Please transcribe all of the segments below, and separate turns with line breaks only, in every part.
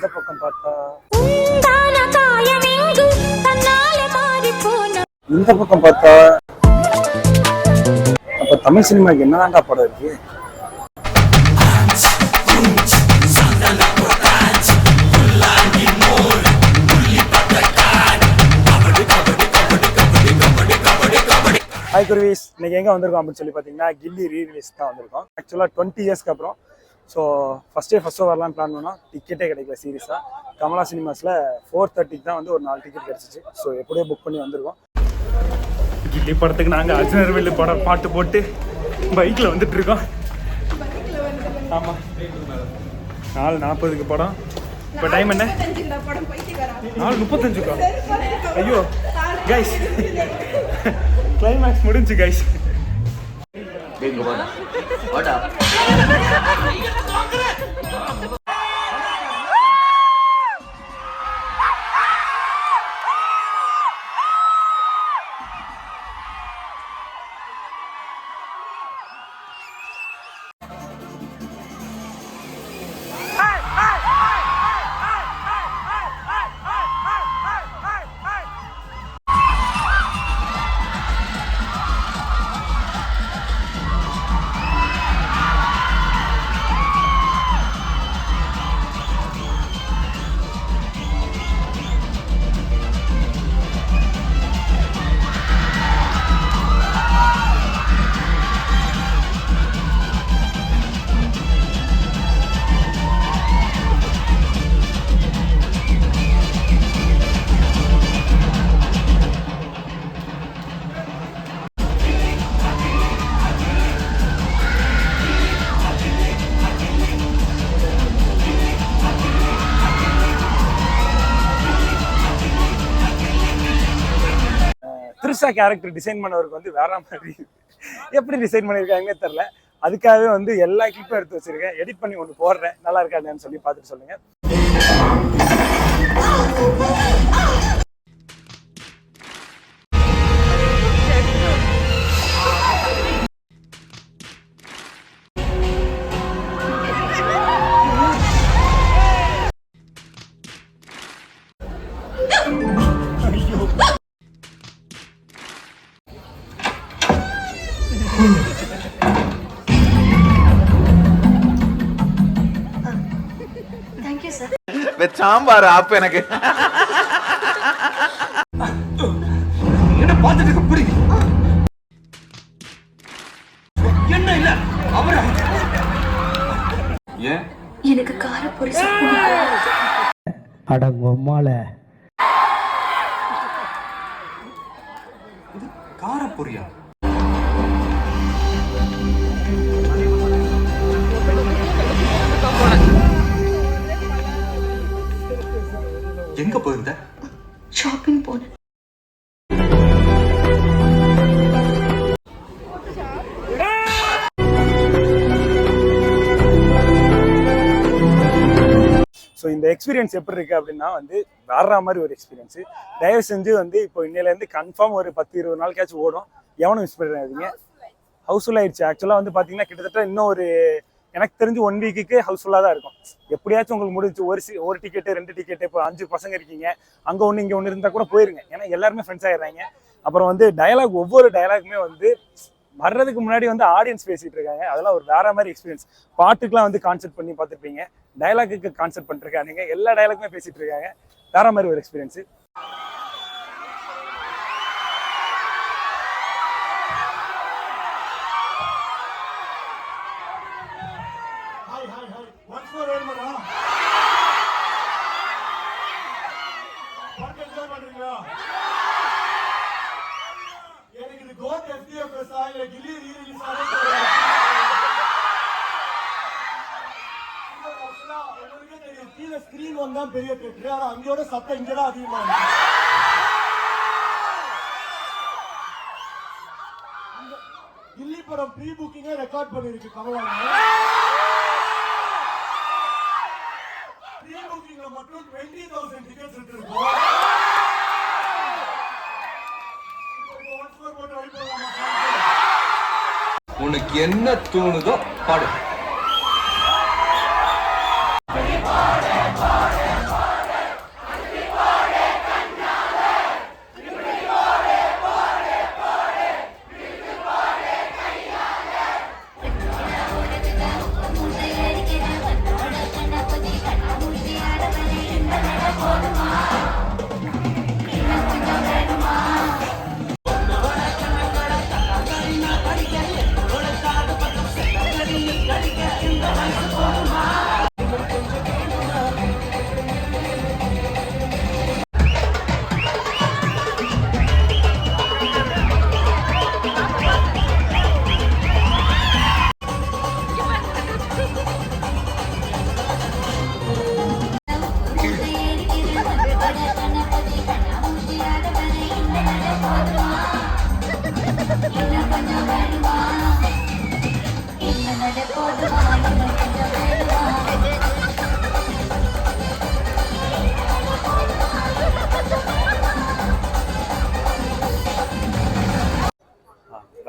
இந்த பக்கம் பார்த்தா இந்த பக்கம் பார்த்தா அப்ப தமிழ் சினிமாக்கு என்னதான்டா படம் இருக்கு? ஹாய் குருவீஸ், இன்னைக்கு எங்கே வந்திருக்கோம் அப்படின்னு சொல்லி பார்த்தீங்கன்னா கில்லி ரீரிலீஸ் தான் வந்திருக்கோம். ஆக்சுவலாக 20 இயர்ஸ்க்கு அப்புறம். ஸோ ஃபஸ்ட்டு வரலான்னு பிளான் பண்ணோம். டிக்கெட்டே கிடைக்கல சீரியஸாக. கமலா சினிமாஸில் 4:30 தான் வந்து ஒரு 4 டிக்கெட் கிடச்சிச்சு. ஸோ எப்படியோ புக் பண்ணி வந்திருக்கோம். கில்லி படத்துக்கு நாங்கள் அர்ஜுனர்வேலு படம் பாட்டு போட்டு பைக்கில் வந்துட்டு இருக்கோம். ஆமாம், 4:40 படம். இப்போ டைம் என்ன? 4:35. ஐயோ கைஸ், கிளைமேக்ஸ் முடிஞ்சு கைஸ். த்ரிஷா கேரக்டர் டிசைன் பண்ணவருக்கு வந்து வேற மாதிரி எப்படி டிசைன் பண்ணியிருக்காங்கன்னே தெரில. அதுக்காகவே வந்து எல்லா கிளிப்பும் எடுத்து வச்சிருக்கேன். எடிட் பண்ணி ஒன்று போடுறேன். நல்லா இருக்கான்னு சொல்லி பார்த்துட்டு சொல்லுங்க.
சாம்பார் ஆப்பு எனக்கு என்ன பார்த்துட்டு பிடிக்கும். என்ன இல்ல அவரா ஏன்
எனக்கு காரப்பொரி
அடங்கொம்மால
காரப்பொரியா? எங்க போயிருந்த?
ஷாப்பிங் போனேன்.
ஸோ இந்த எக்ஸ்பீரியன்ஸ் எப்படி இருக்கு அப்படின்னா வந்து வேற மாதிரி ஒரு எக்ஸ்பீரியன்ஸ். தயவு செஞ்சு வந்து இப்போ இன்னையிலேருந்து கன்ஃபார்ம் ஒரு 10-20 நாளைக்காச்சும் ஓடும். எவனும் மிஸ் பண்ணிடாதீங்க. ஹவுஸ்ஃபுல் ஆயிடுச்சு. ஆக்சுவலாக வந்து பார்த்தீங்கன்னா கிட்டத்தட்ட இன்னும் ஒரு எனக்கு தெரிஞ்சு 1 வீக்குக்கு ஹவுஸ்ஃபுல்லாக தான் இருக்கும். எப்படியாச்சும் உங்களுக்கு முடிஞ்சு ஒரு டிக்கெட்டு 2 டிக்கெட்டு. இப்போ 5 பசங்க இருக்கீங்க, அங்கே ஒன்று இங்கே ஒன்று இருந்தால் கூட போயிருங்க. ஏன்னா எல்லாருமே ஃப்ரெண்ட்ஸ் ஆகிடுறாங்க. அப்புறம் வந்து டயலாக், ஒவ்வொரு டயலாக்குமே வந்து வர்றதுக்கு முன்னாடி வந்து ஆடியன்ஸ் பேசிட்டு இருக்காங்க. அதெல்லாம் ஒரு வேற மாதிரி எக்ஸ்பீரியன்ஸ். பாட்டுக்கெலாம் வந்து கான்செப்ட் பண்ணி பார்த்துருப்பீங்க, டயலாக்கு கான்செப்ட் பண்ணிருக்காங்க. எல்லா டயலாக்குமே பேசிட்டு இருக்காங்க. வேற மாதிரி ஒரு எக்ஸ்பீரியன்ஸ்.
ஸ்கிரீன் வந்தா பெரிய தியேட்டர், ஆனா அங்கோட சத்தம் இங்கதான் அதிகமா இருக்கு. கில்லி படம் ப்ரீ புக்கிங்கே ரெக்கார்ட் பண்ணிருக்கு கமலா. ப்ரீ புக்கிங்ல மட்டும் 20,000 டிக்கெட்ஸ் இருக்கு.
உனக்கு என்ன தோணுதோ பாடு.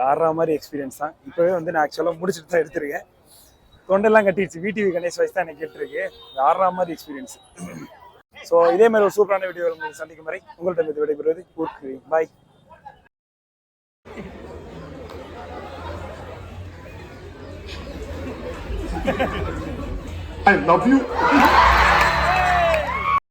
வேற மாதிரி எக்ஸ்பீரியன்ஸ் தான். இப்போவே வந்து நான் ஆக்சுவலாக முடிச்சுட்டு தான் எடுத்திருக்கேன். தொண்டெல்லாம் கட்டிடுச்சு. VTV கணேஷ் வாய்ஸ் தான் எனக்கு கேட்டிருக்கு. வேற மாதிரி எக்ஸ்பீரியன்ஸ். ஸோ இதே மாதிரி ஒரு சூப்பரான வீடியோ உங்களுக்கு சந்திக்கும் வரை உங்கள்கிட்ட விடைபெறுவது கூர்க்கு. பாய்.
I love you.